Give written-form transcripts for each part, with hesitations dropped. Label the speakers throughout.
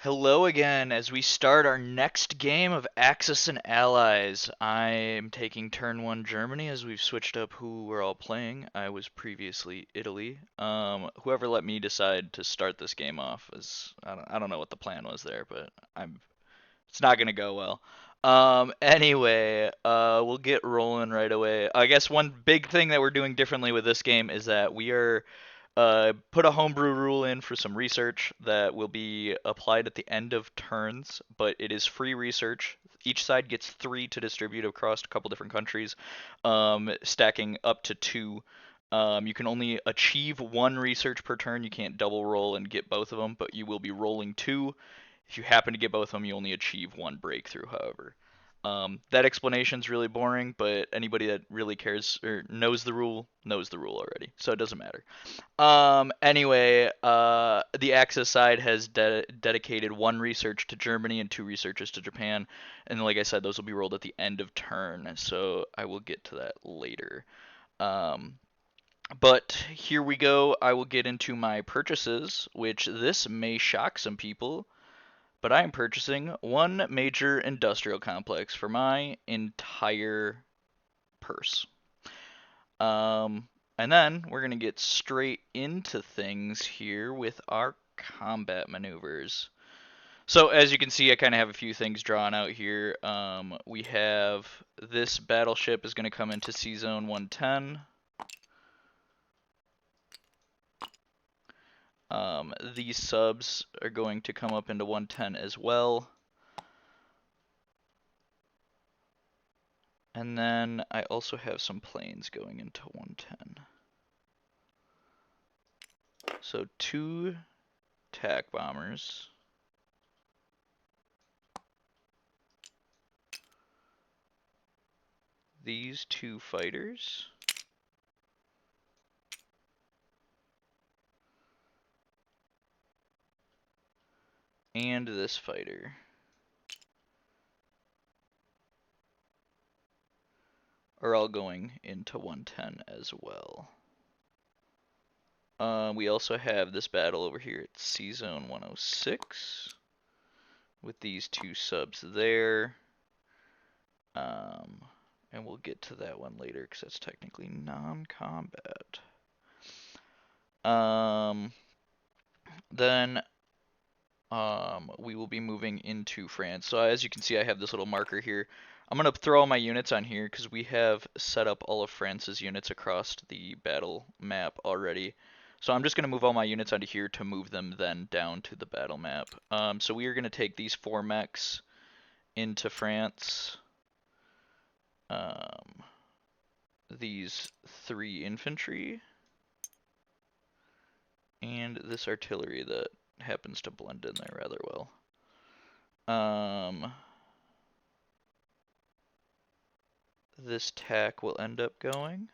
Speaker 1: Hello again as we start our next game of Axis and Allies. I am taking turn one Germany as we've switched up who we're all playing. I was previously Italy. Whoever let me decide to start this game off is I don't know what the plan was there, but it's not gonna go well. Anyway, we'll get rolling right away. I guess one big thing that we're doing differently with this game is that we are put a homebrew rule in for some research that will be applied at the end of turns, but it is free research. Each side gets three to distribute across a couple different countries, stacking up to two. You can only achieve one research per turn. You can't double roll and get both of them, but you will be rolling two. If you happen to get both of them, you only achieve one breakthrough, however. That explanation is really boring, but anybody that really cares or knows the rule already, so it doesn't matter. Anyway, the Axis side has dedicated one research to Germany and two researches to Japan, and like I said, those will be rolled at the end of turn, so I will get to that later. Um, but here we go. I will get into my purchases, which this may shock some people, but I am purchasing one major industrial complex for my entire purse. Um, and then we're going to get straight into things here with our combat maneuvers. So as you can see, I kind of have a few things drawn out here. We have this battleship is going to come into Sea Zone 110. These subs are going to come up into 110 as well. And then I also have some planes going into 110. So two attack bombers. These two fighters. And this fighter. Are all going into 110 as well. We also have this battle over here at Sea Zone 106 with these two subs there. And we'll get to that one later because that's technically non-combat. Then we will be moving into France. So as you can see, I have this little marker here. I'm going to throw all my units on here because we have set up all of France's units across the battle map already. So I'm just going to move all my units onto here to move them then down to the battle map. So we are going to take these four mechs into France. These three infantry. And this artillery that happens to blend in there rather well. This tack will end up going.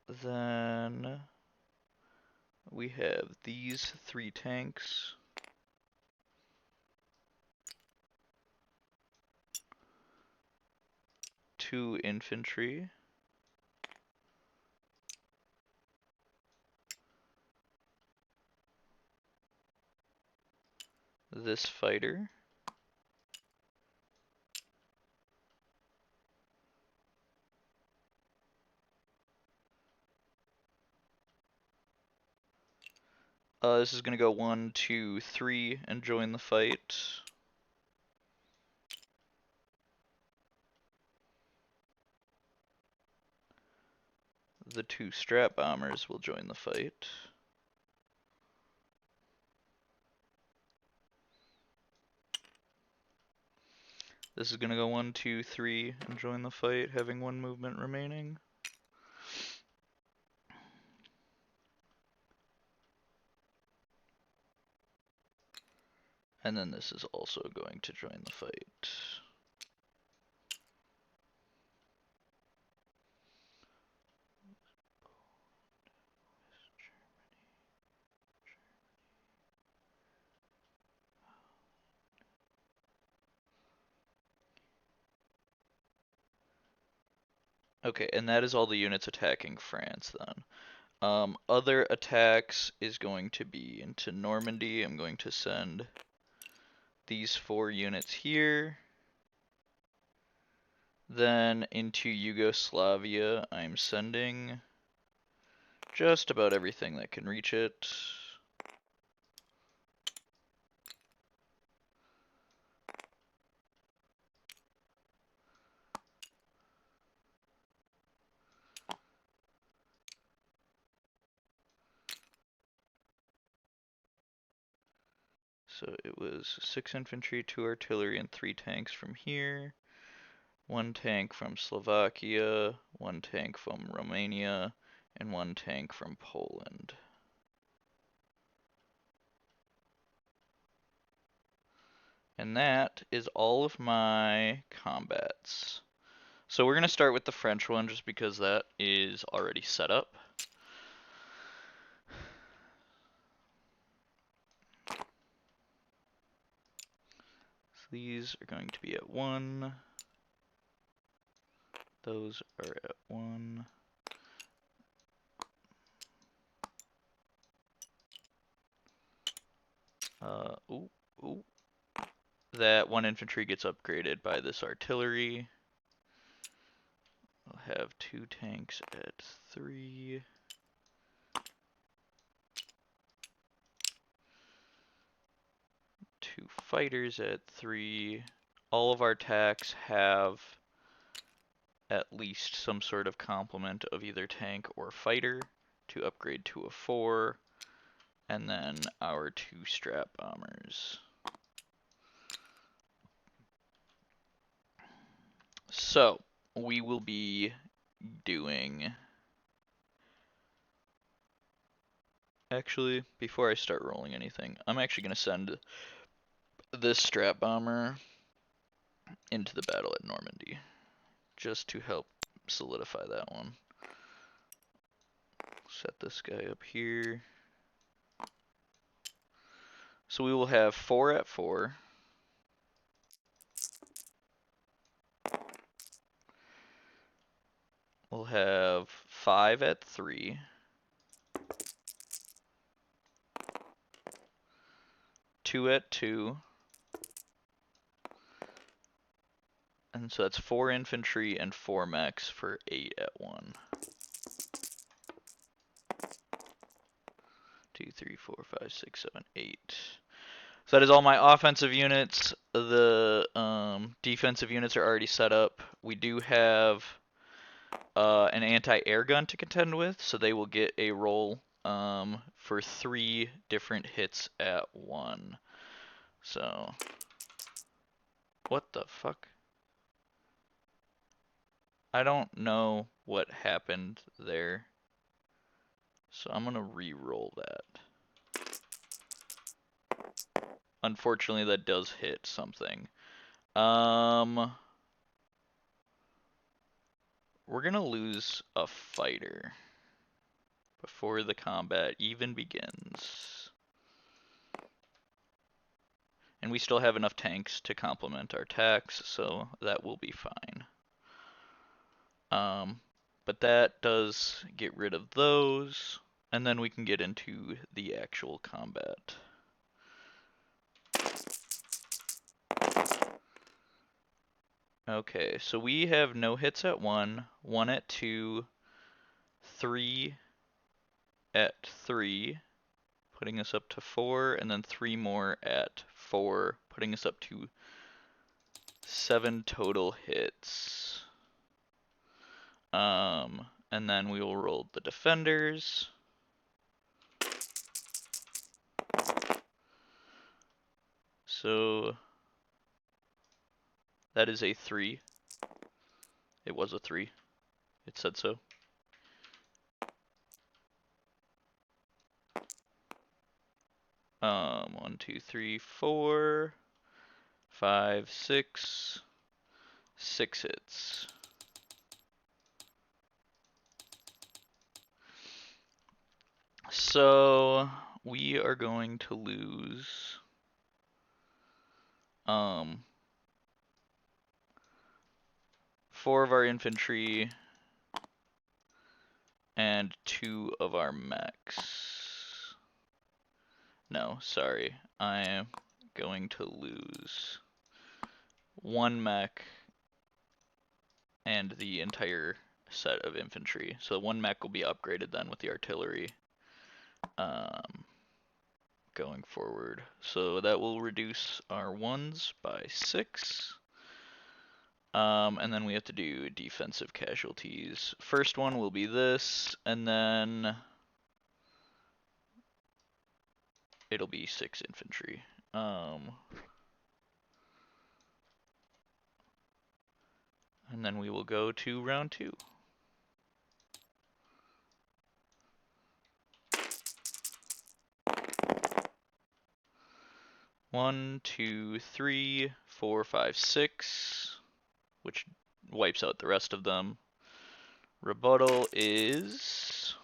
Speaker 1: Then we have these three tanks. Two infantry. This fighter. This is going to go 1, 2, 3 and join the fight. The two strap bombers will join the fight. This is going to go 1, 2, 3 and join the fight, having one movement remaining. And then this is also going to join the fight. Okay, and that is all the units attacking France then. Other attacks is going to be into Normandy. I'm going to send these 4 units here. Then into Yugoslavia, I'm sending just about everything that can reach it. So it was 6 infantry, 2 artillery, and 3 tanks from here. 1 tank from Slovakia, 1 tank from Romania, and 1 tank from Poland. And that is all of my combats. So we're going to start with the French one just because that is already set up. So these are going to be at 1. Those are at 1. Ooh, ooh. That 1 infantry gets upgraded by this artillery. We'll have 2 tanks at 3. 2 fighters at 3. All of our attacks have at least some sort of complement of either tank or fighter to upgrade to a 4. And then our 2 strat bombers. So, we will be doing... Actually, before I start rolling anything, I'm actually going to send this strat bomber into the battle at Normandy, just to help solidify that one. Set this guy up here. So we will have 4 at 4. We'll have 5 at 3. 2 at 2. And so that's 4 infantry and 4 mechs for 8 at 1. 2, 3, 4, 5, 6, 7, 8. So that is all my offensive units. The defensive units are already set up. We do have an anti-air gun to contend with, so they will get a roll for 3 different hits at 1. So, what the fuck? I don't know what happened there. So I'm gonna re-roll that. Unfortunately, that does hit something. We're gonna lose a fighter before the combat even begins. And we still have enough tanks to complement our attacks, so that will be fine. But that does get rid of those, and then we can get into the actual combat. Okay, so we have no hits at 1, 1 at 2, 3 at 3, putting us up to 4, and then 3 more at 4, putting us up to 7 total hits. And then we will roll the defenders. So that is a 3. It was a 3. It said so. One, 2, 3, 4, 5, 6. 6 hits. So we are going to lose 4 of our infantry and 2 of our mechs. No, sorry. I am going to lose 1 mech and the entire set of infantry. So 1 mech will be upgraded then with the artillery going forward. So that will reduce our 1s by 6. And then we have to do defensive casualties. First one will be this, and then it'll be 6 infantry. And then we will go to round 2. One, two, three, four, five, six, which wipes out the rest of them. Rebuttal is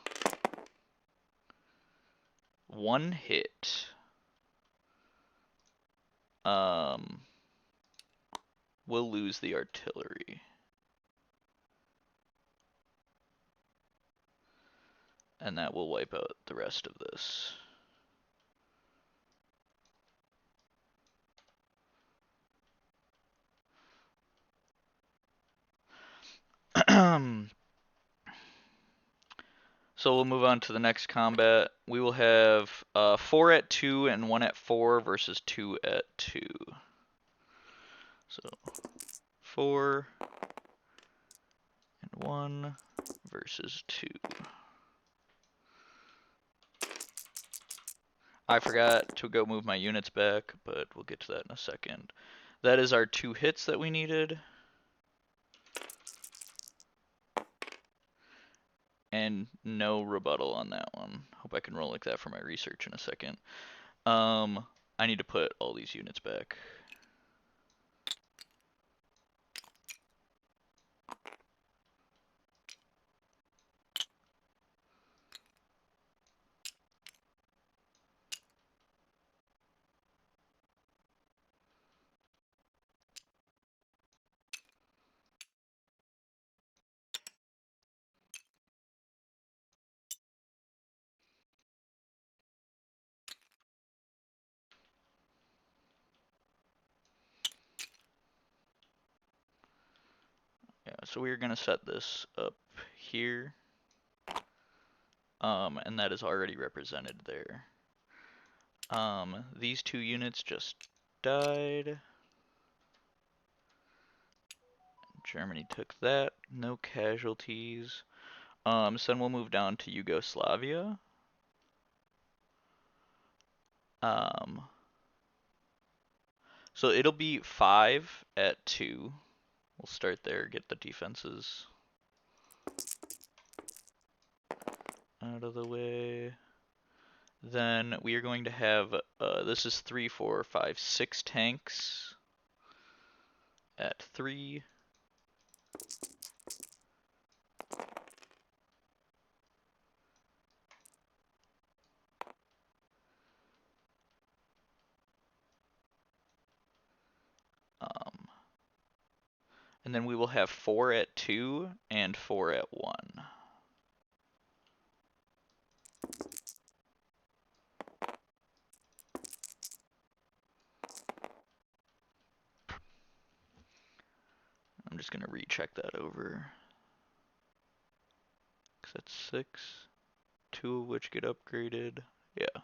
Speaker 1: 1 hit. We'll lose the artillery. And that will wipe out the rest of this. So we'll move on to the next combat. We will have 4 at 2 and 1 at 4 versus 2 at 2. So 4 and 1 versus 2. I forgot to go move my units back, but we'll get to that in a second. That is our 2 hits that we needed. And no rebuttal on that one. Hope I can roll like that for my research in a second. I need to put all these units back. Yeah, so we're gonna set this up here. And that is already represented there. These 2 units just died. Germany took that, no casualties. So then we'll move down to Yugoslavia. So it'll be 5 at 2. We'll start there, get the defenses out of the way. Then we are going to have, this is 3, 4, 5, 6 tanks at 3. And then we will have 4 at 2 and 4 at 1. I'm just going to recheck that over. Because that's 6, 2 of which get upgraded. Yeah.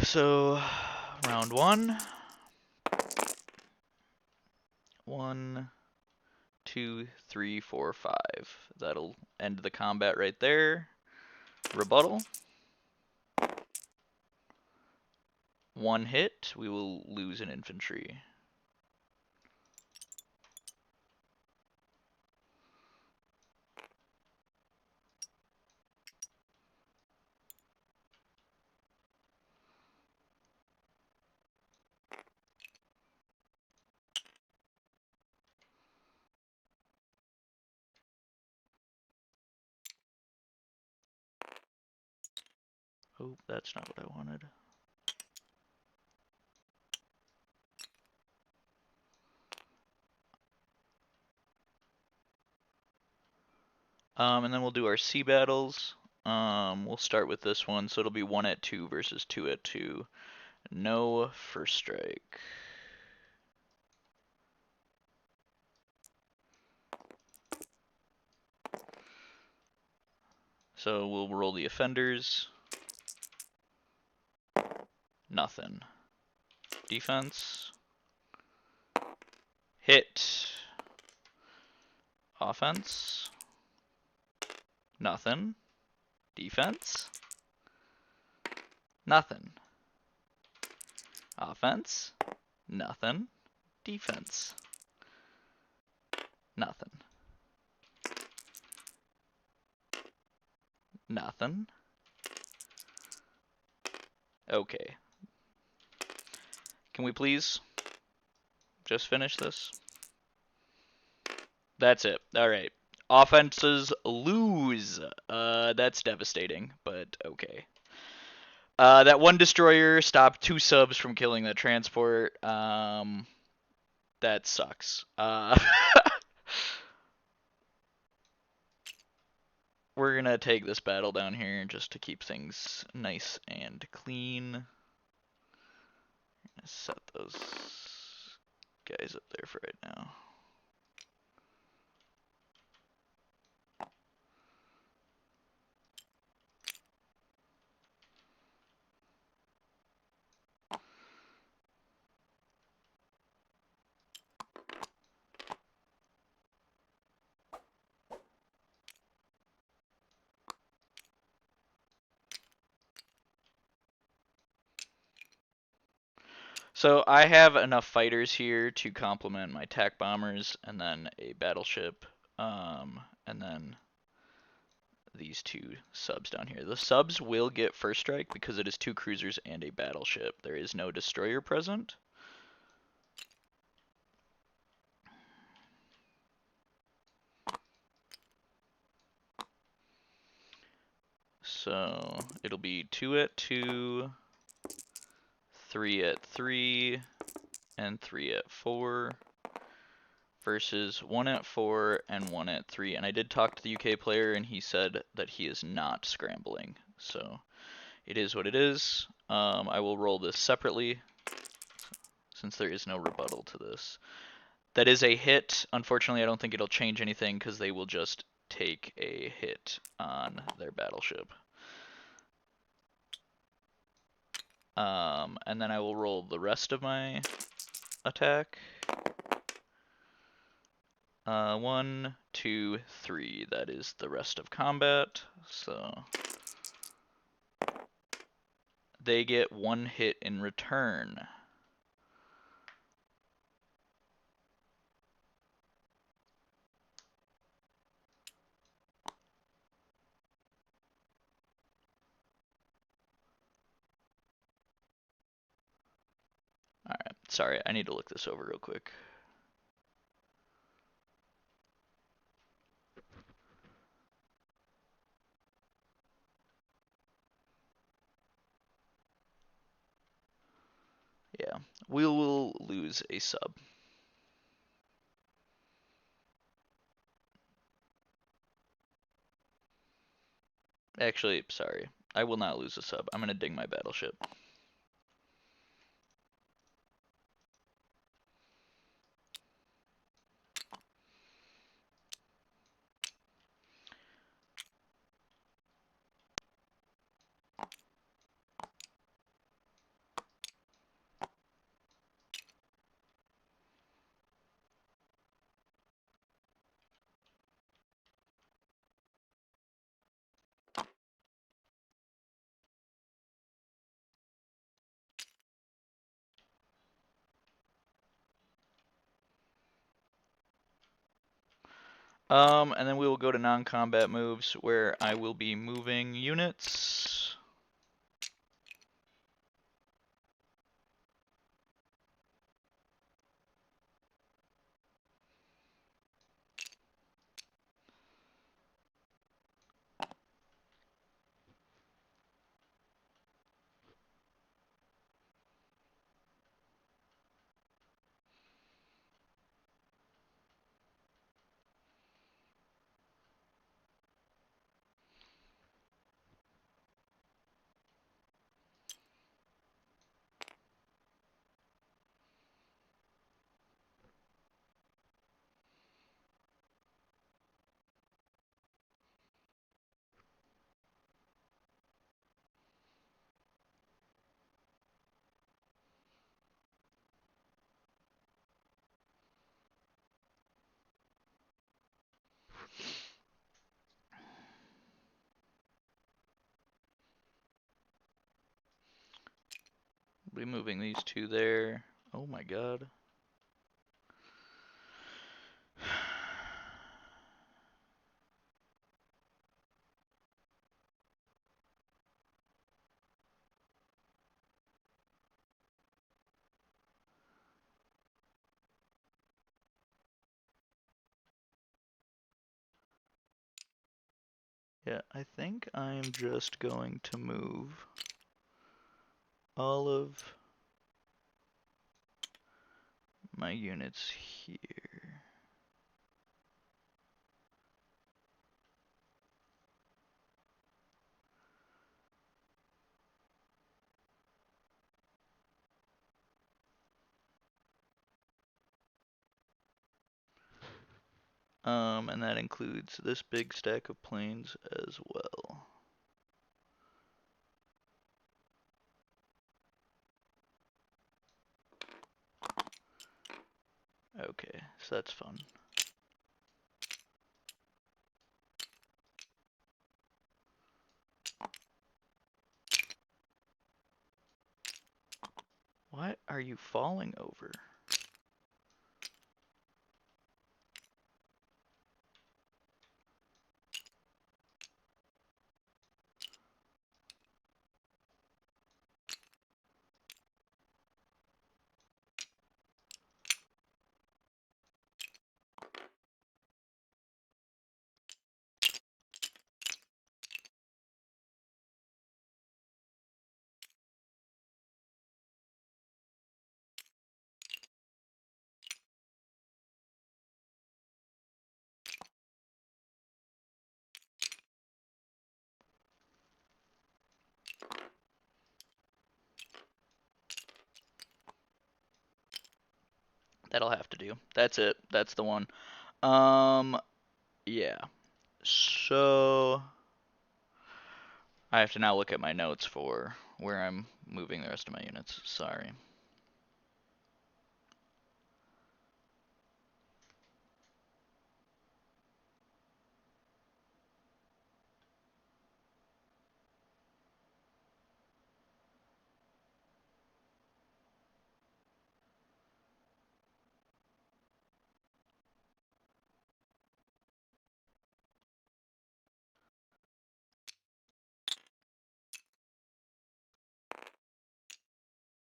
Speaker 1: So, round 1. 1, 2, 3, 4, 5. That'll end the combat right there. Rebuttal. 1 hit, we will lose an infantry. Oh, that's not what I wanted. And then we'll do our sea battles. We'll start with this one, so it'll be 1 at 2 versus 2 at 2. No first strike. So we'll roll the offenders. Nothing. Defense. Hit. Offense. Nothing. Defense. Nothing. Offense. Nothing. Defense. Nothing. Nothing. Okay. Can we please just finish this? That's it. Alright. Offenses lose. That's devastating, but okay. That one destroyer stopped 2 subs from killing that transport. That sucks. We're gonna take this battle down here just to keep things nice and clean. Set those guys up there for right now. So I have enough fighters here to complement my attack bombers and then a battleship, and then these 2 subs down here. The subs will get first strike because it is 2 cruisers and a battleship. There is no destroyer present. So it'll be 2 at 2, 3 at 3, and 3 at 4 versus 1 at 4 and 1 at 3. And I did talk to the UK player and he said that he is not scrambling. So it is what it is. I will roll this separately since there is no rebuttal to this. That is a hit. Unfortunately, I don't think it'll change anything because they will just take a hit on their battleship. And then I will roll the rest of my attack. 1, 2, 3. That is the rest of combat. So they get 1 hit in return. Alright, sorry, I need to look this over real quick. Yeah, we will lose a sub. Actually, sorry, I will not lose a sub. I'm gonna ding my battleship. And then we will go to non-combat moves where I will be moving units. Be moving these two there. Oh my god. Yeah, I think I'm just going to move all of my units here. And that includes this big stack of planes as well. Okay, so that's fun. What are you falling over? That'll have to do. That's it. That's the one. Yeah. So I have to now look at my notes for where I'm moving the rest of my units. Sorry.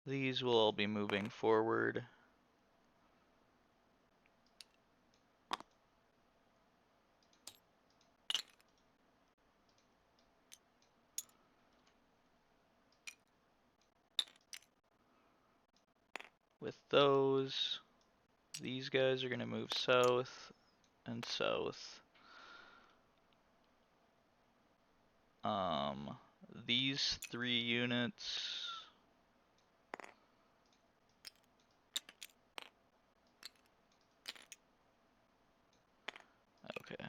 Speaker 1: These will all be moving forward. With those, these guys are going to move south and south. These 3 units. Okay.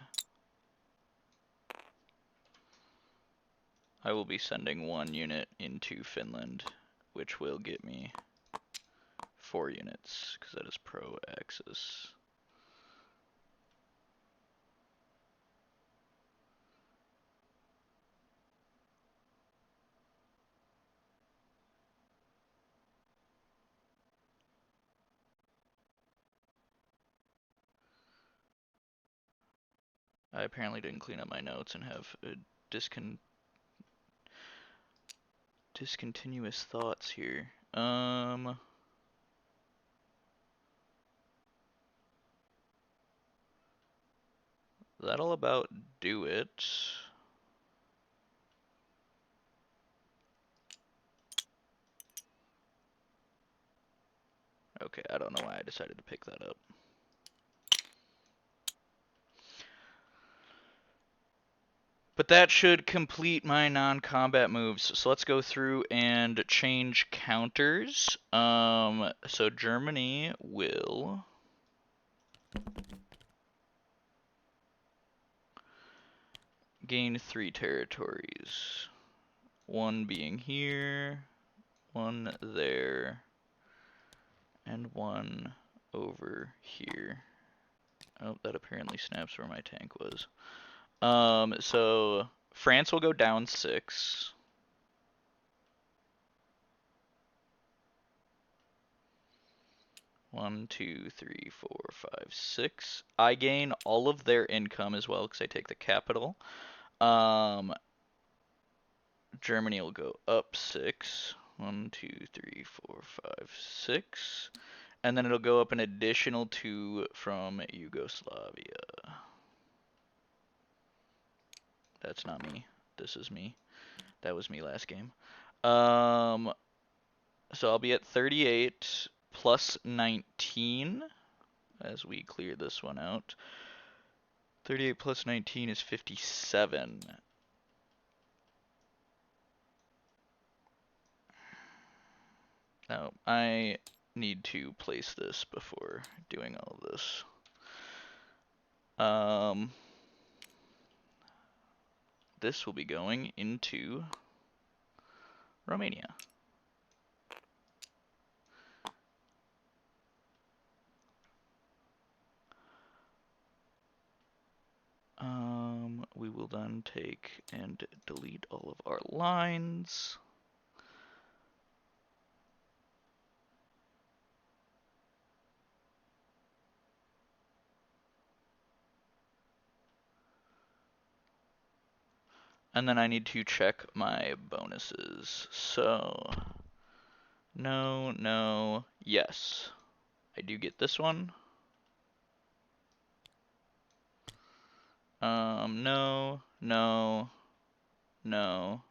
Speaker 1: I will be sending 1 unit into Finland, which will get me 4 units, because that is pro-Axis. I apparently didn't clean up my notes and have discontinuous thoughts here. That'll about do it. Okay, I don't know why I decided to pick that up. But that should complete my non-combat moves. So let's go through and change counters. So Germany will gain 3 territories. 1 being here, 1 there, and 1 over here. Oh, that apparently snaps where my tank was. So France will go down 6. 1, 2, 3, 4, 5, 6. I gain all of their income as well because I take the capital. Um, Germany will go up 6. 1, 2, 3, 4, 5, 6. And then it'll go up an additional 2 from Yugoslavia. That's not me. This is me. That was me last game. So I'll be at 38 plus 19 as we clear this one out. 38 plus 19 is 57. Now, I need to place this before doing all of this. This will be going into Romania. We will then take and delete all of our lines. And then I need to check my bonuses. So, no, no, yes. I do get this one. No, no, no.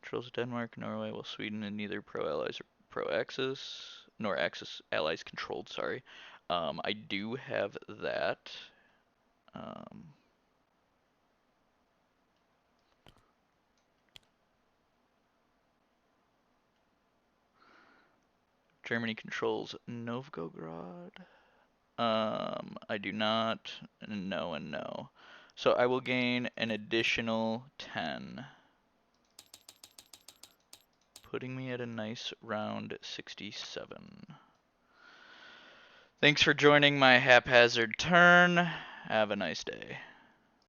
Speaker 1: Controls Denmark, Norway, while Sweden and neither pro-allies or pro-Axis, nor Axis allies controlled, sorry. I do have that. Germany controls Novgorod. I do not. No and no. So I will gain an additional 10. Putting me at a nice round 67. Thanks for joining my haphazard turn. Have a nice day.